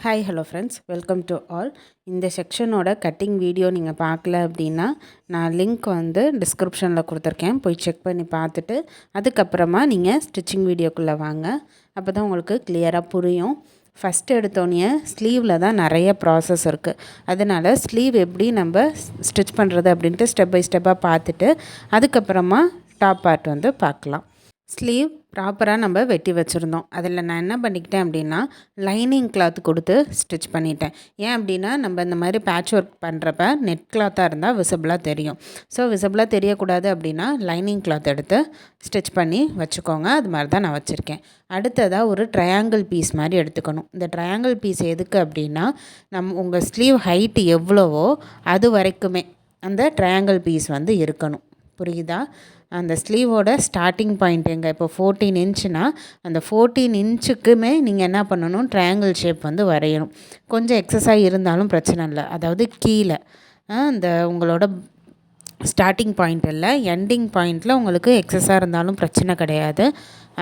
Hi hello friends, welcome to all. இந்த செக்ஷனோட cutting video நீங்கள் பார்க்கல அப்படின்னா நான் லிங்க் வந்து டிஸ்கிரிப்ஷனில் கொடுத்துருக்கேன். போய் செக் பண்ணி பார்த்துட்டு அதுக்கப்புறமா நீங்கள் ஸ்டிச்சிங் வீடியோக்குள்ளே வாங்க. அப்போ தான் உங்களுக்கு கிளியராக புரியும். ஃபஸ்ட்டு எடுத்தோடனே ஸ்லீவில் தான் நிறைய ப்ராசஸ் இருக்குது. அதனால் ஸ்லீவ் எப்படி நம்ம ஸ்டிச் பண்ணுறது அப்படின்ட்டு ஸ்டெப் பை ஸ்டெப்பாக பார்த்துட்டு அதுக்கப்புறமா டாப் பார்ட் வந்து பார்க்கலாம். ஸ்லீவ் ப்ராப்பராக நம்ம வெட்டி வச்சுருந்தோம். அதில் நான் என்ன பண்ணிக்கிட்டேன் அப்படின்னா லைனிங் கிளாத் கொடுத்து ஸ்டிச் பண்ணிட்டேன். ஏன் அப்படின்னா நம்ம இந்த மாதிரி பேட்ச் ஒர்க் பண்ணுறப்ப நெட் கிளாத்தாக இருந்தால் விசிபிளாக தெரியும். ஸோ விசிபிளாக தெரியக்கூடாது அப்படின்னா லைனிங் கிளாத் எடுத்து ஸ்டிச் பண்ணி வச்சுக்கோங்க. அது மாதிரி தான் நான் வச்சுருக்கேன். அடுத்ததாக ஒரு ட்ரையாங்கிள் பீஸ் மாதிரி எடுத்துக்கணும். இந்த ட்ரையாங்கிள் பீஸ் எதுக்கு அப்படின்னா உங்கள் ஸ்லீவ் ஹைட்டு எவ்வளவோ அது வரைக்குமே அந்த ட்ரையாங்கிள் பீஸ் வந்து இருக்கணும். புரியுதா? அந்த ஸ்லீவோட ஸ்டார்டிங் பாயிண்ட் எங்கே இப்போ 14 இன்ச்சுனா அந்த 14 இன்ச்சுக்குமே நீங்கள் என்ன பண்ணணும், ட்ரையாங்கிள் ஷேப் வந்து வரையணும். கொஞ்சம் எக்ஸஸாக இருந்தாலும் பிரச்சனை இல்லை. அதாவது கீழே அந்த உங்களோட ஸ்டார்டிங் பாயிண்ட் இல்லை, எண்டிங் பாயிண்டில் உங்களுக்கு எக்ஸஸாக இருந்தாலும் பிரச்சனை கிடையாது.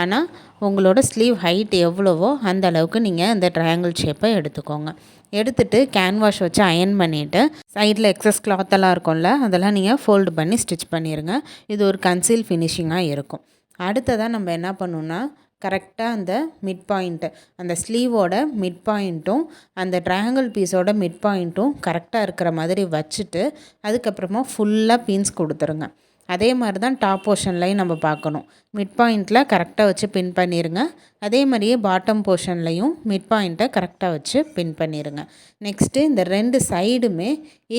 ஆனால் உங்களோட ஸ்லீவ் ஹைட் எவ்வளவோ அந்த அளவுக்கு நீங்கள் அந்த ட்ரையாங்கிள் ஷேப்பை எடுத்துக்கோங்க. எடுத்துகிட்டு கேன்வாஷ் வச்சு அயன் பண்ணிவிட்டு சைடில் எக்ஸஸ் கிளாத்தெல்லாம் இருக்கும்ல அதெல்லாம் நீங்கள் ஃபோல்டு பண்ணி ஸ்டிச் பண்ணிடுங்க. இது ஒரு கன்சீல் ஃபினிஷிங்காக இருக்கும். அடுத்ததாக நம்ம என்ன பண்ணணுன்னா கரெக்டாக அந்த மிட் பாயிண்ட்டு, அந்த ஸ்லீவோட மிட் பாயிண்ட்டும் அந்த ட்ரையாங்கிள் பீஸோட மிட் பாயிண்ட்டும் கரெக்டாக இருக்கிற மாதிரி வச்சுட்டு அதுக்கப்புறமா ஃபுல்லாக பீன்ஸ் கொடுத்துருங்க. அதே மாதிரி தான் டாப் போர்ஷன்லையும் நம்ம பார்க்கணும். மிட் பாயிண்ட்டில் கரெக்டாக வச்சு பின் பண்ணிடுங்க. அதே மாதிரியே பாட்டம் போர்ஷன்லையும் மிட் பாயிண்ட்டை கரெக்டாக வச்சு பின் பண்ணிடுங்க. நெக்ஸ்ட்டு இந்த 2 சைடுமே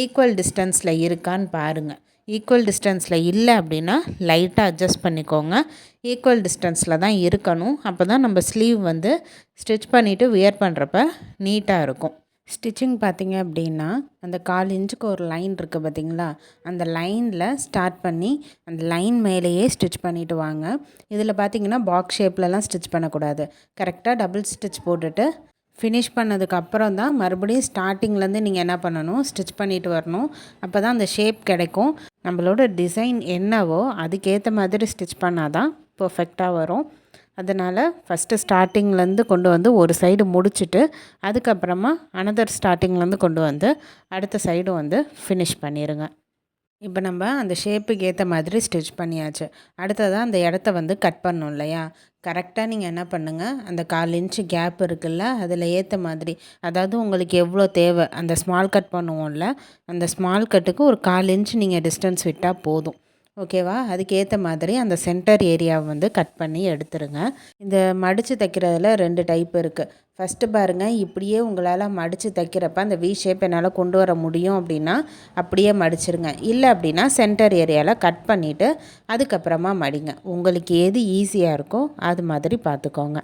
ஈக்குவல் டிஸ்டன்ஸில் இருக்கான்னு பாருங்கள். ஈக்குவல் டிஸ்டன்ஸில் இல்லை அப்படின்னா லைட்டாக அட்ஜஸ்ட் பண்ணிக்கோங்க. ஈக்குவல் டிஸ்டன்ஸில் தான் இருக்கணும். அப்போ தான் நம்ம ஸ்லீவ் வந்து ஸ்டிச் பண்ணிவிட்டு வியர் பண்ணுறப்ப நீட்டாக இருக்கும். ஸ்டிச்சிங் பார்த்திங்க அப்படின்னா அந்த 1/4 இன்ச்சுக்கு ஒரு லைன் இருக்குது பார்த்திங்களா, அந்த லைனில் ஸ்டார்ட் பண்ணி அந்த லைன் மேலேயே ஸ்டிச் பண்ணிவிட்டு வாங்க. இதில் பார்த்திங்கன்னா பாக்ஸ் ஷேப்லலாம் ஸ்டிச் பண்ணக்கூடாது. கரெக்டாக டபுள் ஸ்டிச் போட்டுட்டு ஃபினிஷ் பண்ணதுக்கப்புறம் தான் மறுபடியும் ஸ்டார்டிங்லேருந்து நீங்கள் என்ன பண்ணணும், ஸ்டிச் பண்ணிட்டு வரணும். அப்போ தான் அந்த ஷேப் கிடைக்கும். நம்மளோட டிசைன் என்னவோ அதுக்கேற்ற மாதிரி ஸ்டிச் பண்ணால் தான் பர்ஃபெக்டாக வரும். அதனால் ஃபஸ்ட்டு ஸ்டார்டிங்லேருந்து கொண்டு வந்து ஒரு சைடு முடிச்சுட்டு அதுக்கப்புறமா அனதர் ஸ்டார்டிங்லேருந்து கொண்டு வந்து அடுத்த சைடு வந்து ஃபினிஷ் பண்ணிடுங்க. இப்போ நம்ம அந்த ஷேப்புக்கு ஏற்ற மாதிரி ஸ்டிச் பண்ணியாச்சு. அடுத்ததாக அந்த இடத்த வந்து கட் பண்ணணும் இல்லையா, கரெக்டாக நீங்கள் என்ன பண்ணுங்கள், அந்த 1/4 இன்ச்சு கேப் இருக்குல்ல அதில் ஏற்ற மாதிரி, அதாவது உங்களுக்கு எவ்வளோ தேவை அந்த ஸ்மால் கட் பண்ணுவோம்ல அந்த ஸ்மால் கட்டுக்கு ஒரு 1/4 இன்ச்சு நீங்கள் டிஸ்டன்ஸ் விட்டால் போதும். ஓகேவா? அதுக்கேற்ற மாதிரி அந்த சென்டர் ஏரியாவை வந்து கட் பண்ணி எடுத்துருங்க. இந்த மடித்து தைக்கிறதுல 2 டைப் இருக்குது. ஃபஸ்ட்டு பாருங்கள், இப்படியே உங்களால் மடித்து தைக்கிறப்ப அந்த வி ஷேப் என்னால் கொண்டு வர முடியும் அப்படின்னா அப்படியே மடிச்சிருங்க. இல்லை அப்படின்னா சென்டர் ஏரியாவில் கட் பண்ணிவிட்டு அதுக்கப்புறமா மடிங்க. உங்களுக்கு எது ஈஸியாக இருக்கோ அது மாதிரி பார்த்துக்கோங்க.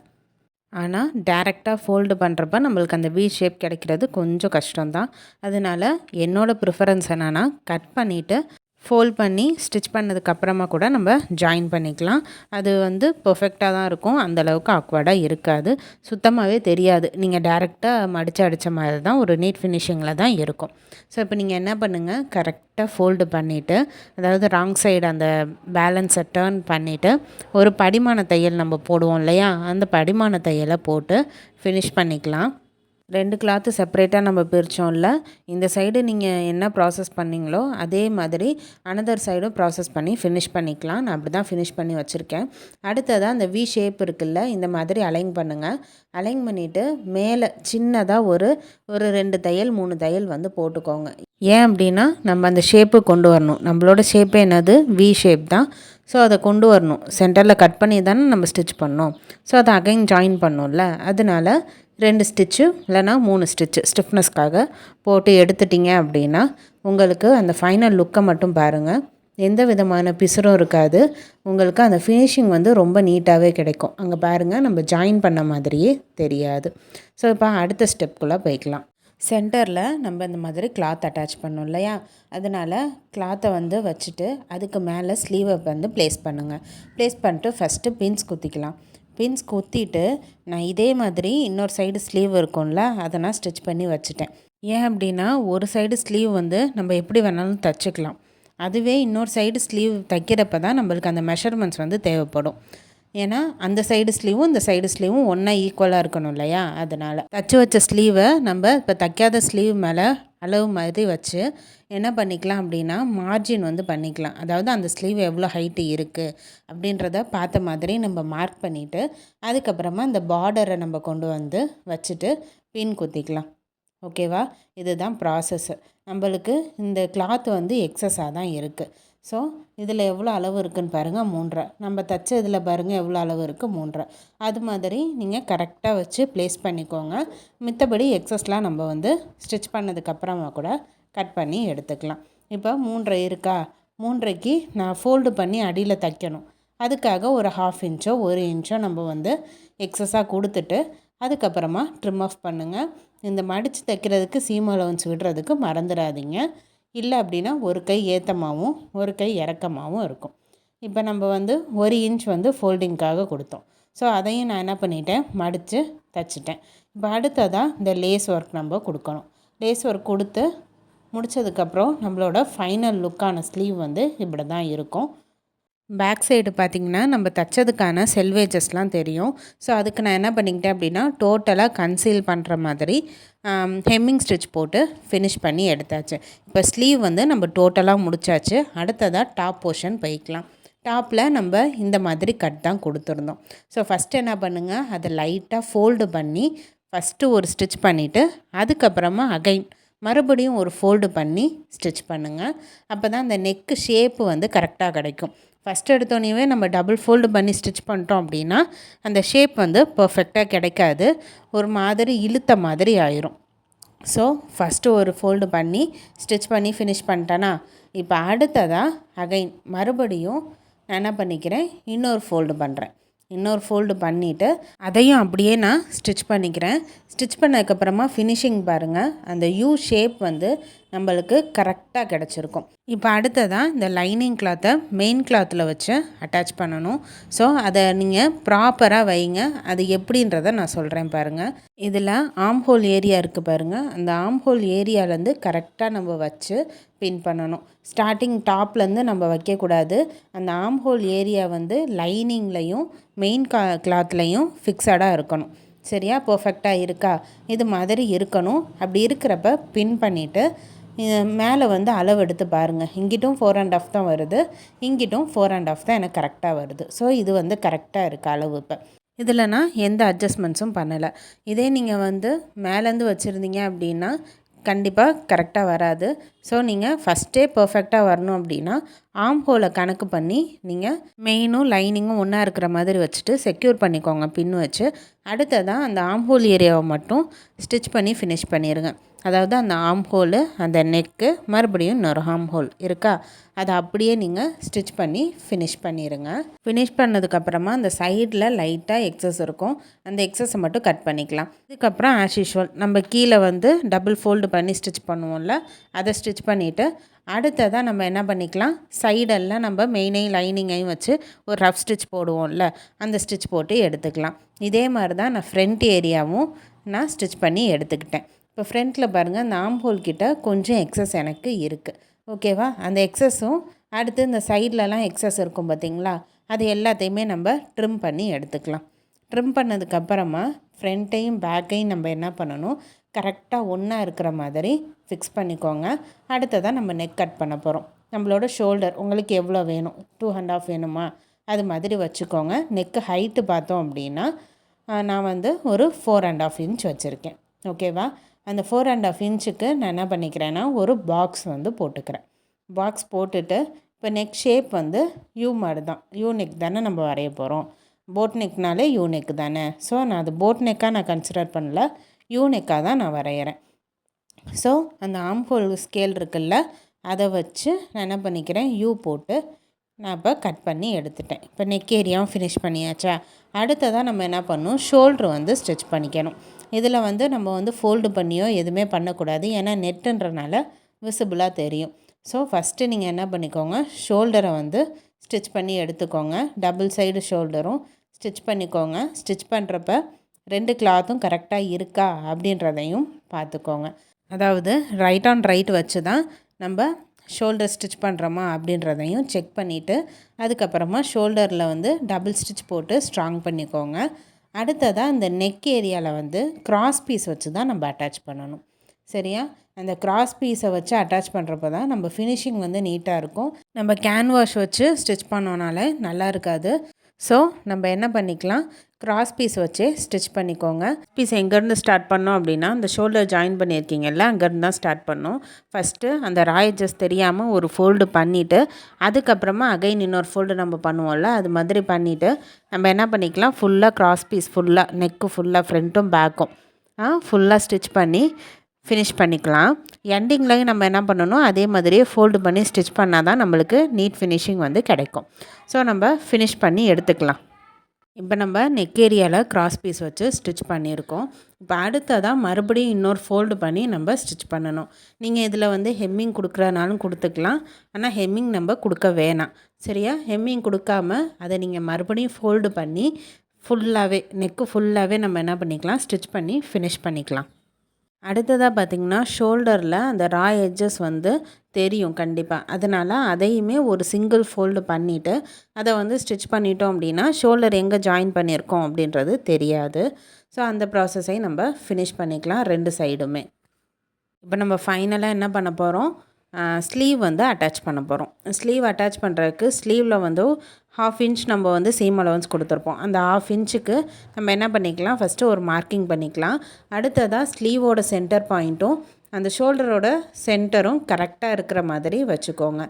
ஆனால் டேரெக்டாக ஃபோல்டு பண்ணுறப்ப நம்மளுக்கு அந்த வி ஷேப் கிடைக்கிறது கொஞ்சம் கஷ்டம்தான். அதனால் என்னோடய ப்ரிஃபரன்ஸ் என்னென்னா கட் பண்ணிவிட்டு ஃபோல்ட் பண்ணி ஸ்டிச் பண்ணதுக்கப்புறமா கூட நம்ம ஜாயின் பண்ணிக்கலாம். அது வந்து பர்ஃபெக்டாக தான் இருக்கும். அந்தளவுக்கு ஆக்வர்டாக இருக்காது, சுத்தமாகவே தெரியாது. நீங்கள் டேரெக்டாக மடித்து அடித்த மாதிரி தான் ஒரு நீட் ஃபினிஷிங்கில் தான் இருக்கும். ஸோ இப்போ நீங்கள் என்ன பண்ணுங்கள், கரெக்டாக ஃபோல்டு பண்ணிவிட்டு அதாவது ராங் சைடு அந்த பேலன்ஸை டேர்ன் பண்ணிவிட்டு ஒரு படிமான தையல் நம்ம போடுவோம் இல்லையா, அந்த படிமான தையலை போட்டு ஃபினிஷ் பண்ணிக்கலாம். 2 கிளாத்து செப்பரேட்டாக நம்ம பிரித்தோம்ல, இந்த சைடு நீங்கள் என்ன ப்ராசஸ் பண்ணிங்களோ அதே மாதிரி அனதர் சைடும் ப்ராசஸ் பண்ணி ஃபினிஷ் பண்ணிக்கலாம். நான் அப்படி தான் ஃபினிஷ் பண்ணி வச்சுருக்கேன். அடுத்ததாக அந்த வி ஷேப் இருக்குல்ல, இந்த மாதிரி அலைன் பண்ணுங்கள். அலைன் பண்ணிவிட்டு மேலே சின்னதாக ஒரு 2 தையல் 3 தையல் வந்து போட்டுக்கோங்க. ஏன் அப்படின்னா நம்ம அந்த ஷேப்பு கொண்டு வரணும். நம்மளோட ஷேப்பு என்னது, வி ஷேப் தான். ஸோ அதை கொண்டு வரணும். சென்டரில் கட் பண்ணி தானே நம்ம ஸ்டிச் பண்ணோம். ஸோ அதை அகைன் ஜாயின் பண்ணோம்ல, அதனால 2 ஸ்டிச்சு இல்லைனா 3 ஸ்டிச்சு ஸ்டிஃப்னஸ்க்காக போட்டு எடுத்துட்டிங்க அப்படின்னா உங்களுக்கு அந்த ஃபைனல் லுக்கை மட்டும் பாருங்கள். எந்த விதமான பிசுறும் இருக்காது. உங்களுக்கு அந்த ஃபினிஷிங் வந்து ரொம்ப நீட்டாகவே கிடைக்கும். அங்கே பாருங்கள், நம்ம ஜாயின் பண்ண மாதிரியே தெரியாது. ஸோ இப்போ அடுத்த ஸ்டெப்புக்குள்ளே போய்க்கலாம். சென்டரில் நம்ம இந்த மாதிரி கிளாத் அட்டாச் பண்ணோம் இல்லையா, அதனால் கிளாத்தை வந்து வச்சுட்டு அதுக்கு மேலே ஸ்லீவை வந்து ப்ளேஸ் பண்ணுங்கள். ப்ளேஸ் பண்ணிட்டு ஃபஸ்ட்டு பின்ஸ் குத்திக்கலாம். பின்ஸ் குத்திட்டு நான் இதே மாதிரி இன்னொரு சைடு ஸ்லீவ் இருக்கும்ல அதை நான் ஸ்டிச் பண்ணி வச்சுட்டேன். ஏன் அப்படின்னா ஒரு சைடு ஸ்லீவ் வந்து நம்ம எப்படி வேணாலும் தைச்சிக்கலாம். அதுவே இன்னொரு சைடு ஸ்லீவ் தைக்கிறப்ப தான் நம்மளுக்கு அந்த மெஷர்மெண்ட்ஸ் வந்து தேவைப்படும். ஏன்னா அந்த சைடு ஸ்லீவும் இந்த சைடு ஸ்லீவும் ஒன்றா ஈக்குவலாக இருக்கணும் இல்லையா, அதனால் தச்சு வச்ச ஸ்லீவை நம்ம இப்போ தைக்காத ஸ்லீவ் மேலே அளவு மாதிரி வச்சு என்ன பண்ணிக்கலாம் அப்படின்னா மார்ஜின் வந்து பண்ணிக்கலாம். அதாவது அந்த ஸ்லீவ் எவ்வளோ ஹைட்டு இருக்குது அப்படின்றத பார்த்த மாதிரி நம்ம மார்க் பண்ணிவிட்டு அதுக்கப்புறமா இந்த பார்டரை நம்ம கொண்டு வந்து வச்சுட்டு பின் குத்திக்கலாம். ஓகேவா, இதுதான் ப்ராசஸ்ஸு. நம்மளுக்கு இந்த கிளாத் வந்து எக்ஸஸாக தான் இருக்குது. ஸோ இதில் எவ்வளோ அளவு இருக்குதுன்னு பாருங்கள், 3.5. நம்ம தைச்ச இதில் பாருங்கள் எவ்வளோ அளவு இருக்குது, 3.5. அது மாதிரி நீங்கள் கரெக்டாக வச்சு ப்ளேஸ் பண்ணிக்கோங்க. மித்தபடி எக்ஸஸ்லாம் நம்ம வந்து ஸ்டிச் பண்ணதுக்கப்புறமா கூட கட் பண்ணி எடுத்துக்கலாம். இப்போ 3.5 இருக்கா, 3.5க்கு நான் ஃபோல்டு பண்ணி அடியில் தைக்கணும். அதுக்காக ஒரு 1/2 இன்ச்சோ 1 இன்ச்சோ நம்ம வந்து எக்ஸஸாக கொடுத்துட்டு அதுக்கப்புறமா ட்ரிம் ஆஃப் பண்ணுங்கள். இந்த மடித்து தைக்கிறதுக்கு சீம் அலவன்ஸ் விடுறதுக்கு மறந்துடாதீங்க. இல்லை அப்படின்னா ஒரு கை ஏற்றமாகவும் ஒரு கை இறக்கமாகவும் இருக்கும். இப்போ நம்ம வந்து 1 இன்ச் வந்து ஃபோல்டிங்க்காக கொடுத்தோம். ஸோ அதையும் நான் என்ன பண்ணிட்டேன், மடித்து தைச்சிட்டேன். இப்போ அடுத்ததாக இந்த லேஸ் ஒர்க் நம்ம கொடுக்கணும். லேஸ் ஒர்க் கொடுத்து முடித்ததுக்கப்புறம் நம்மளோட ஃபைனல் லுக்கான ஸ்லீவ் வந்து இப்படி தான் இருக்கும். பேக் சைடு பார்த்திங்கன்னா நம்ம தைச்சதுக்கான செல்வேஜஸ்லாம் தெரியும். ஸோ அதுக்கு நான் என்ன பண்ணிக்கிட்டேன் அப்படின்னா டோட்டலாக கன்சீல் பண்ணுற மாதிரி ஹெம்மிங் ஸ்டிச் போட்டு ஃபினிஷ் பண்ணி எடுத்தாச்சு. இப்போ ஸ்லீவ் வந்து நம்ம டோட்டலாக முடித்தாச்சு. அடுத்ததாக டாப் போர்ஷன் போய்க்கலாம். டாப்பில் நம்ம இந்த மாதிரி கட் தான் கொடுத்துருந்தோம். ஸோ ஃபஸ்ட்டு என்ன பண்ணுங்கள், அதை லைட்டாக ஃபோல்டு பண்ணி ஃபஸ்ட்டு ஒரு ஸ்டிச் பண்ணிவிட்டு அதுக்கப்புறமா அகைன் மறுபடியும் ஒரு ஃபோல்டு பண்ணி ஸ்டிச் பண்ணுங்கள். அப்போ தான் அந்த நெக்கு ஷேப்பு வந்து கரெக்டாக கிடைக்கும். ஃபஸ்ட் எடுத்தோடனே நம்ம டபுள் ஃபோல்டு பண்ணி ஸ்டிச் பண்ணிட்டோம் அப்படின்னா அந்த ஷேப் வந்து பர்ஃபெக்டாக கிடைக்காது, ஒரு மாதிரி இழுத்த மாதிரி ஆயிரும். ஸோ ஃபஸ்ட்டு ஒரு ஃபோல்டு பண்ணி ஸ்டிச் பண்ணி ஃபினிஷ் பண்ணிட்டேன்னா இப்போ அடுத்ததாக அகைன் மறுபடியும் நான் என்ன பண்ணிக்கிறேன், இன்னொரு ஃபோல்டு பண்ணுறேன். இன்னொரு ஃபோல்டு பண்ணிவிட்டு அதையும் அப்படியே நான் ஸ்டிச் பண்ணிக்கிறேன். ஸ்டிச் பண்ணதுக்கப்புறமா ஃபினிஷிங் பாருங்கள், அந்த யூ ஷேப் வந்து நம்மளுக்கு கரெக்டாக கிடச்சிருக்கும். இப்போ அடுத்ததான் இந்த லைனிங் கிளாத்தை மெயின் கிளாத்தில் வச்சு அட்டாச் பண்ணணும். ஸோ அதை நீங்கள் ப்ராப்பராக வைங்க. அது எப்படின்றத நான் சொல்கிறேன் பாருங்கள். இதில் ஆம் ஹோல் ஏரியா இருக்குது பாருங்கள், அந்த ஆம் ஹோல் ஏரியாவிலேருந்து கரெக்டாக நம்ம வச்சு பின் பண்ணணும். ஸ்டார்டிங் டாப்லேருந்து நம்ம வைக்கக்கூடாது. அந்த ஆம் ஹோல் ஏரியா வந்து லைனிங்லையும் மெயின் கிளாத்லையும் ஃபிக்ஸடாக இருக்கணும். சரியா, பர்ஃபெக்டாக இருக்கா, இது மாதிரி இருக்கணும். அப்படி இருக்கிறப்ப பின் பண்ணிவிட்டு மேலே வந்து அளவு எடுத்து பாருங்கள். இங்கிட்டும் 4.5 தான் வருது, இங்கிட்டும் 4.5 தான் எனக்கு கரெக்டாக வருது. ஸோ இது வந்து கரெக்டாக இருக்குது அளவு. இப்போ இதில் நான் எந்த அட்ஜஸ்ட்மெண்ட்ஸும் பண்ணலை. இதே நீங்கள் வந்து மேலேருந்து வச்சுருந்தீங்க அப்படின்னா கண்டிப்பாக கரெக்டாக வராது. ஸோ நீங்கள் ஃபஸ்ட்டே பர்ஃபெக்டாக வரணும் அப்படின்னா ஆம் ஹோலை கணக்கு பண்ணி நீங்கள் மெயினும் லைனிங்கும் ஒன்றா இருக்கிற மாதிரி வச்சுட்டு செக்யூர் பண்ணிக்கோங்க பின் வச்சு. அடுத்ததாக அந்த ஆம் ஹோல் ஏரியாவை மட்டும் ஸ்டிச் பண்ணி ஃபினிஷ் பண்ணிடுங்க. அதாவது அந்த ஆம் ஹோலு, அந்த நெக்கு, மறுபடியும் இன்னொரு ஆம் ஹோல் இருக்கா, அதை அப்படியே நீங்கள் ஸ்டிச் பண்ணி ஃபினிஷ் பண்ணிடுங்க. ஃபினிஷ் பண்ணதுக்கப்புறமா அந்த சைடில் லைட்டாக எக்ஸஸ் இருக்கும், அந்த எக்ஸஸை மட்டும் கட் பண்ணிக்கலாம். இதுக்கப்புறம் ஆஸ் யூஷுவல் நம்ம கீழே வந்து டபுள் ஃபோல்டு பண்ணி ஸ்டிச் பண்ணுவோம்ல, அதை ஸ்டிச் பண்ணிவிட்டு அடுத்ததாக நம்ம என்ன பண்ணிக்கலாம், சைடெல்லாம் நம்ம மெயினையும் லைனிங்கையும் வச்சு ஒரு ரஃப் ஸ்டிச் போடுவோம்ல, அந்த ஸ்டிச் போட்டு எடுத்துக்கலாம். இதே மாதிரி தான் நான் ஃப்ரண்ட் ஏரியாவும் நான் ஸ்டிச் பண்ணி எடுத்துக்கிட்டேன். இப்போ ஃப்ரண்ட்டில் பாருங்கள், அந்த ஆம் ஹோல் கிட்ட கொஞ்சம் எக்ஸஸ் எனக்கு இருக்குது. ஓகேவா, அந்த எக்ஸஸும் அடுத்து இந்த சைட்லலாம் எக்ஸஸ் இருக்கும் பார்த்திங்களா, அது எல்லாத்தையுமே நம்ம ட்ரிம் பண்ணி எடுத்துக்கலாம். ட்ரிம் பண்ணதுக்கப்புறமா ஃப்ரண்ட்டையும் பேக்கையும் நம்ம என்ன பண்ணணும், கரெக்டாக ஒன்றா இருக்கிற மாதிரி ஃபிக்ஸ் பண்ணிக்கோங்க. அடுத்ததான் நம்ம நெக் கட் பண்ண போகிறோம். நம்மளோட ஷோல்டர் உங்களுக்கு எவ்வளோ வேணும், 2.5 வேணுமா, அது மாதிரி வச்சுக்கோங்க. நெக்கு ஹைட்டு பார்த்தோம் அப்படின்னா நான் வந்து ஒரு 4.5 இன்ச் வச்சுருக்கேன். ஓகேவா, அந்த 4.5 இன்ச்சுக்கு நான் என்ன பண்ணிக்கிறேன்னா ஒரு பாக்ஸ் வந்து போட்டுக்கிறேன். பாக்ஸ் போட்டுட்டு இப்போ நெக் ஷேப் வந்து யூ மாதிரி தான், யூ நெக் தானே நம்ம வரைய போகிறோம். போட் நெக்னாலே யூ நெக் தானே. ஸோ நான் அது போட் நெக்காக நான் கன்சிடர் பண்ணல, யூ நெக்காக தான் நான் வரைகிறேன். ஸோ அந்த ஆம் ஹோல் ஸ்கேல் இருக்குல்ல, அதை வச்சு நான் என்ன பண்ணிக்கிறேன், யூ போட்டு நான் இப்போ கட் பண்ணி எடுத்துட்டேன். இப்போ நெக் ஏரியாவும் ஃபினிஷ் பண்ணியாச்சா. அடுத்ததாக நம்ம என்ன பண்ணணும், ஷோல்ட்ரு வந்து ஸ்டிச் பண்ணிக்கணும். இதில் வந்து நம்ம வந்து ஃபோல்டு பண்ணியோ எதுவுமே பண்ணக்கூடாது, ஏன்னா நெட்டுன்றனால விசிபிளாக தெரியும். ஸோ ஃபஸ்ட்டு நீங்கள் என்ன பண்ணிக்கோங்க, ஷோல்டரை வந்து ஸ்டிச் பண்ணி எடுத்துக்கோங்க. டபுள் சைடு ஷோல்டரும் ஸ்டிச் பண்ணிக்கோங்க. ஸ்டிச் பண்ணுறப்ப 2 கிளாத்தும் கரெக்டாக இருக்கா அப்படின்றதையும் பார்த்துக்கோங்க. அதாவது ரைட் ஆன் ரைட் வச்சு தான் நம்ம ஷோல்டர் ஸ்டிச் பண்ணுறோமா அப்படின்றதையும் செக் பண்ணிவிட்டு அதுக்கப்புறமா ஷோல்டரில் வந்து டபுள் ஸ்டிச் போட்டு ஸ்ட்ராங் பண்ணிக்கோங்க. அடுத்ததாக இந்த நெக் ஏரியாவில் வந்து கிராஸ் பீஸ் வச்சு தான் நம்ம அட்டாச் பண்ணணும். சரியா? அந்த கிராஸ் பீஸை வச்சு அட்டாச் பண்ணுறப்ப தான் நம்ம ஃபினிஷிங் வந்து நீட்டாக இருக்கும். நம்ம கேன்வாஷ் வச்சு ஸ்டிச் பண்ணோனால நல்லா இருக்காது. ஸோ நம்ம என்ன பண்ணிக்கலாம், கிராஸ் பீஸ் வச்சே ஸ்டிச் பண்ணிக்கோங்க. பீஸ் எங்கேருந்து ஸ்டார்ட் பண்ணோம் அப்படின்னா, அந்த ஷோல்டர் ஜாயின் பண்ணியிருக்கீங்கல்ல, அங்கேருந்து தான் ஸ்டார்ட் பண்ணோம். ஃபஸ்ட்டு அந்த ராயேஜஸ் தெரியாமல் ஒரு ஃபோல்டு பண்ணிவிட்டு அதுக்கப்புறமா அகைன் இன்னொரு ஃபோல்டு நம்ம பண்ணுவோம்ல, அது மாதிரி பண்ணிவிட்டு நம்ம என்ன பண்ணிக்கலாம், ஃபுல்லாக கிராஸ் பீஸ் ஃபுல்லாக நெக்கு ஃபுல்லாக ஃப்ரண்ட்டும் பேக்கும் ஃபுல்லாக ஸ்டிச் பண்ணி ஃபினிஷ் பண்ணிக்கலாம். எண்டிங்லையும் நம்ம என்ன பண்ணணும், அதே மாதிரியே ஃபோல்டு பண்ணி ஸ்டிச் பண்ணால் தான் நம்மளுக்கு நீட் ஃபினிஷிங் வந்து கிடைக்கும். ஸோ நம்ம ஃபினிஷ் பண்ணி எடுத்துக்கலாம். இப்போ நம்ம நெக் ஏரியாவில் கிராஸ் பீஸ் வச்சு ஸ்டிச் பண்ணியிருக்கோம். இப்போ அடுத்ததாக மறுபடியும் இன்னொரு ஃபோல்டு பண்ணி நம்ம ஸ்டிச் பண்ணணும். நீங்கள் இதில் வந்து ஹெம்மிங் கொடுக்குறனாலும் கொடுத்துக்கலாம், ஆனால் ஹெம்மிங் நம்ம கொடுக்க வேணாம். சரியா? ஹெம்மிங் கொடுக்காமல் அதை நீங்கள் மறுபடியும் ஃபோல்டு பண்ணி ஃபுல்லாகவே நெக்கு ஃபுல்லாகவே நம்ம என்ன பண்ணிக்கலாம், ஸ்டிச் பண்ணி ஃபினிஷ் பண்ணிக்கலாம். அடுத்ததாக பார்த்திங்கன்னா ஷோல்டரில் அந்த ரா எட்ஜஸ் வந்து தெரியும் கண்டிப்பாக. அதனால் அதையுமே ஒரு சிங்கிள் ஃபோல்டு பண்ணிவிட்டு அதை வந்து ஸ்டிச் பண்ணிட்டோம் அப்படின்னா ஷோல்டர் எங்கே ஜாயின் பண்ணியிருக்கோம் அப்படின்றது தெரியாது. ஸோ அந்த ப்ராசஸை நம்ம ஃபினிஷ் பண்ணிக்கலாம் 2 சைடுமே. இப்போ நம்ம ஃபைனலாக என்ன பண்ண போகிறோம், ஸ்லீவ் வந்து அட்டாச் பண்ண போகிறோம். ஸ்லீவ் அட்டாச் பண்ணுறதுக்கு ஸ்லீவில் வந்து 1/2 இன்ச் நம்ம வந்து சீம் அலவன்ஸ் கொடுத்துருப்போம். அந்த 1/2 இன்ச்சுக்கு நம்ம என்ன பண்ணிக்கலாம், ஃபஸ்ட்டு ஒரு மார்க்கிங் பண்ணிக்கலாம். அடுத்ததாக ஸ்லீவோட சென்டர் பாயிண்ட்டும் அந்த ஷோல்டரோட சென்டரும் கரெக்டாக இருக்கிற மாதிரி வச்சுக்கோங்க.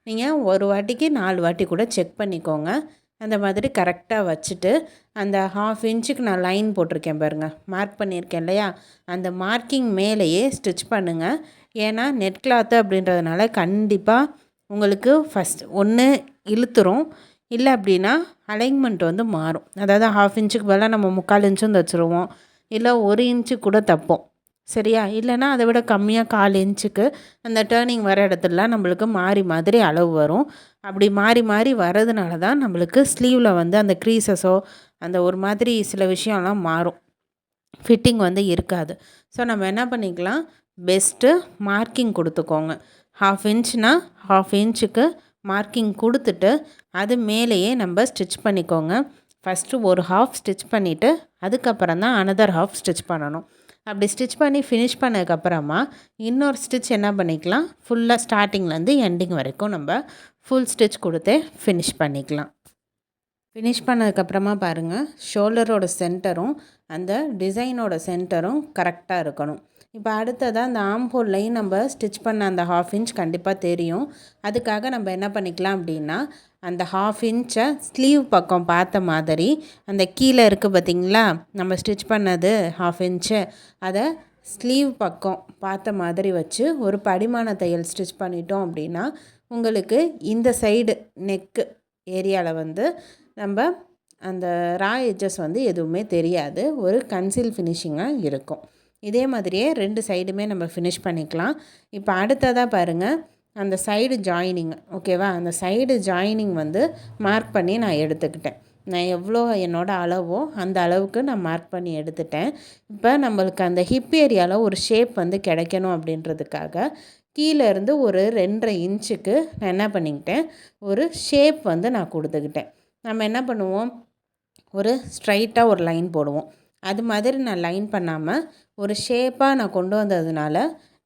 நீங்கள் ஒரு வாட்டிக்கு 4 வாட்டி கூட செக் பண்ணிக்கோங்க. அந்த மாதிரி கரெக்டாக வச்சுட்டு அந்த 1/2 இன்ச்சுக்கு நான் லைன் போட்டிருக்கேன் பாருங்கள், மார்க் பண்ணியிருக்கேன் இல்லையா, அந்த மார்க்கிங் மேலேயே ஸ்டிச் பண்ணுங்கள். ஏன்னா நெட் கிளாத்து அப்படின்றதுனால கண்டிப்பாக உங்களுக்கு ஃபஸ்ட் ஒன்று இழுத்துரும், இல்லை அப்படின்னா அலைன்மெண்ட் வந்து மாறும். அதாவது 1/2 இன்ச்சுக்கு பதிலாக நம்ம 3/4 இன்ச்சும் தைச்சிருவோம், இல்லை 1 இன்ச்சு கூட தைப்போம். சரியா? இல்லைனா அதை விட கம்மியாக 1/4 இன்ச்சுக்கு அந்த டேர்னிங் வர இடத்துலலாம் நம்மளுக்கு மாறி மாதிரி அளவு வரும். அப்படி மாறி மாறி வர்றதுனால தான் நம்மளுக்கு ஸ்லீவில் வந்து அந்த க்ரீசஸோ அந்த ஒரு மாதிரி சில விஷயம்லாம் மாறும், ஃபிட்டிங் வந்து இருக்காது. ஸோ நம்ம என்ன பண்ணிக்கலாம், பெஸ்ட்டு மார்க்கிங் கொடுத்துக்கோங்க. 1/2 இன்ச்னா 1/2 இன்ச்சுக்கு மார்க்கிங் கொடுத்துட்டு அது மேலேயே நம்ம ஸ்டிச் பண்ணிக்கோங்க. ஃபஸ்ட்டு ஒரு 1/2 ஸ்டிச் பண்ணிவிட்டு அதுக்கப்புறம் தான் another 1/2 ஸ்டிச் பண்ணணும். அப்படி ஸ்டிச் பண்ணி ஃபினிஷ் பண்ணதுக்கப்புறமா இன்னொரு ஸ்டிச் என்ன பண்ணிக்கலாம், ஃபுல்லாக ஸ்டார்டிங்லேருந்து எண்டிங் வரைக்கும் நம்ம ஃபுல் ஸ்டிச் கொடுத்து ஃபினிஷ் பண்ணிக்கலாம். ஃபினிஷ் பண்ணதுக்கப்புறமா பாருங்கள், ஷோல்டரோட சென்டரும் அந்த டிசைனோட சென்டரும் கரெக்டாக இருக்கணும். இப்போ அடுத்ததாக அந்த ஆம் ஹோல்லையும் நம்ம ஸ்டிச் பண்ண அந்த 1/2 இன்ச் கண்டிப்பாக தெரியும். அதுக்காக நம்ம என்ன பண்ணிக்கலாம் அப்படின்னா, அந்த 1/2 இன்ச்சை ஸ்லீவ் பக்கம் பார்த்த மாதிரி அந்த கீழே இருக்குது பார்த்திங்களா, நம்ம ஸ்டிச் பண்ணது 1/2 இன்ச்சு, அதை ஸ்லீவ் பக்கம் பார்த்த மாதிரி வச்சு ஒரு படிமான தையல் ஸ்டிச் பண்ணிட்டோம் அப்படின்னா உங்களுக்கு இந்த சைடு நெக்கு ஏரியாவில் வந்து நம்ம அந்த ரா எட்ஜஸ் வந்து எதுவுமே தெரியாது, ஒரு கன்சீல் ஃபினிஷிங்காக இருக்கும். இதே மாதிரியே 2 சைடுமே நம்ம ஃபினிஷ் பண்ணிக்கலாம். இப்போ அடுத்ததாக பாருங்கள், அந்த சைடு ஜாயினிங் ஓகேவா, அந்த சைடு ஜாயினிங் வந்து மார்க் பண்ணி நான் எடுத்துக்கிட்டேன். நான் எவ்வளோ என்னோடய அளவோ அந்த அளவுக்கு நான் மார்க் பண்ணி எடுத்துட்டேன். இப்போ நம்மளுக்கு அந்த ஹிப் ஏரியாவில் ஒரு ஷேப் வந்து கிடைக்கணும் அப்படின்றதுக்காக கீழே இருந்து ஒரு 2.5 இன்ச்சுக்கு நான் என்ன பண்ணிக்கிட்டேன், ஒரு ஷேப் வந்து நான் கொடுத்துக்கிட்டேன். நம்ம என்ன பண்ணுவோம், ஒரு ஸ்ட்ரைட்டாக ஒரு லைன் போடுவோம். அது மாதிரி நான் லைன் பண்ணாமல் ஒரு ஷேப்பாக நான் கொண்டு வந்ததுனால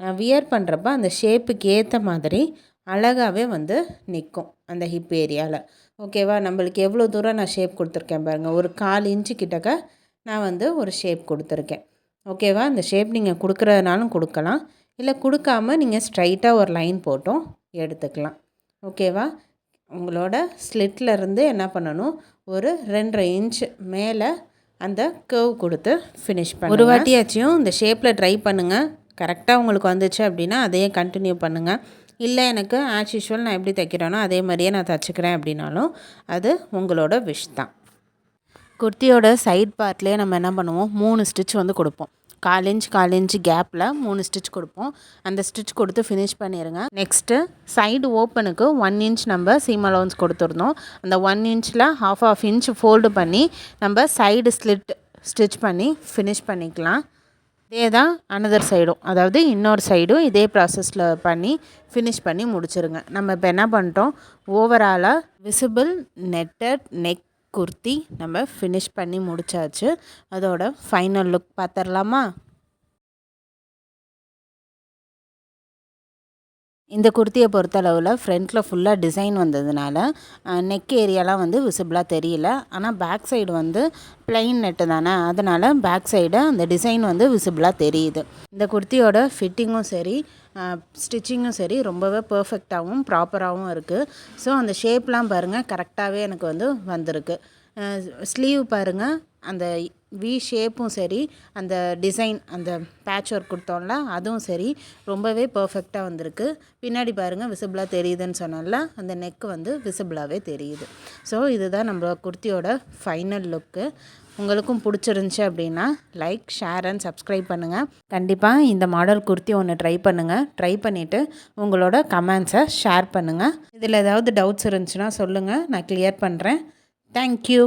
நான் வியர் பண்ணுறப்ப அந்த ஷேப்புக்கு ஏற்ற மாதிரி அழகாகவே வந்து நிற்கும் அந்த ஹிப் ஏரியாவில். ஓகேவா? நம்மளுக்கு எவ்வளோ தூரம் நான் ஷேப் கொடுத்துருக்கேன் பாருங்கள், ஒரு 1/4 இன்ச்சு கிட்டக்க நான் வந்து ஒரு ஷேப் கொடுத்துருக்கேன். ஓகேவா? அந்த ஷேப் நீங்கள் கொடுக்குறதுனாலும் கொடுக்கலாம், இல்லை கொடுக்காமல் நீங்கள் ஸ்ட்ரைட்டாக ஒரு லைன் போட்டும் எடுத்துக்கலாம். ஓகேவா? உங்களோட ஸ்லிட்லேருந்து என்ன பண்ணணும், ஒரு 2.5 இன்ச் மேலே அந்த கர்வ் கொடுத்து ஃபினிஷ் பண்ணி ஒரு வாட்டியாச்சும் இந்த ஷேப்பில் ட்ரை பண்ணுங்கள். கரெக்டாக உங்களுக்கு வந்துச்சு அப்படின்னா அதையே கண்டினியூ பண்ணுங்கள். இல்லை எனக்கு ஆஸ் யூஷுவல் நான் எப்படி தைக்கிறேனோ அதே மாதிரியே நான் தைச்சிக்கிறேன் அப்படின்னாலும் அது உங்களோட விஷ் தான். குர்த்தியோட சைட் பார்ட்லேயே நம்ம என்ன பண்ணுவோம், 3 ஸ்டிச் வந்து கொடுப்போம். 1/4 இன்ச் கேப்பில் 3 ஸ்டிச் கொடுப்போம். அந்த ஸ்டிச் கொடுத்து ஃபினிஷ் பண்ணிடுங்க. நெக்ஸ்ட்டு சைடு ஓப்பனுக்கு 1 இன்ச் நம்ம சீம் அலவன்ஸ் கொடுத்துருந்தோம். அந்த 1 இன்ச்சில் 1/2 இன்ச் ஃபோல்டு பண்ணி நம்ம சைடு ஸ்லிட் ஸ்டிச் பண்ணி ஃபினிஷ் பண்ணிக்கலாம். இதே தான் அனதர் சைடும், அதாவது இன்னொரு சைடும் இதே ப்ராசஸில் பண்ணி ஃபினிஷ் பண்ணி முடிச்சிருங்க. நம்ம இப்போ என்ன பண்ணிட்டோம், ஓவராலாக விசிபிள் நெட்டட் நெக் குர்த்தி நம்ம ஃபினிஷ் பண்ணி முடிச்சாச்சு. அதோட ஃபைனல் லுக் பார்த்துடலாமா? இந்த குர்த்தியை பொறுத்தளவில் ஃப்ரண்ட்டில் ஃபுல்லாக டிசைன் வந்ததுனால நெக் ஏரியாலாம் வந்து விசிபிளாக தெரியல. ஆனால் பேக் சைடு வந்து ப்ளைன் நெட்டு தானே, அதனால் பேக் சைடு அந்த டிசைன் வந்து விசிபிளாக தெரியுது. இந்த குர்த்தியோட ஃபிட்டிங்கும் சரி ஸ்டிச்சிங்கும் சரி ரொம்பவே பர்ஃபெக்டாகவும் ப்ராப்பராகவும் இருக்குது. ஸோ அந்த ஷேப்லாம் பாருங்கள் கரெக்டாகவே எனக்கு வந்து வந்திருக்கு. ஸ்லீவ் பாருங்கள், அந்த வி ஷேப்பும் சரி, அந்த டிசைன் அந்த பேட்ச் ஒர்க் கொடுத்தோம்ல அதுவும் சரி ரொம்பவே பர்ஃபெக்டாக வந்திருக்கு. பின்னாடி பாருங்கள் விசிபிளாக தெரியுதுன்னு சொன்னால அந்த நெக்கு வந்து விசிபிளாகவே தெரியுது. ஸோ இதுதான் நம்ம குர்த்தியோட ஃபைனல் லுக்கு. உங்களுக்கும் பிடிச்சிருந்துச்சி அப்படின்னா லைக், ஷேர் அண்ட் சப்ஸ்கிரைப் பண்ணுங்கள். கண்டிப்பாக இந்த மாடல் குர்த்தி ஒன்று ட்ரை பண்ணுங்கள். ட்ரை பண்ணிவிட்டு உங்களோட கமெண்ட்ஸை ஷேர் பண்ணுங்கள். இதில் ஏதாவது டவுட்ஸ் இருந்துச்சுன்னா சொல்லுங்கள், நான் கிளியர் பண்ணுறேன். தேங்க்யூ.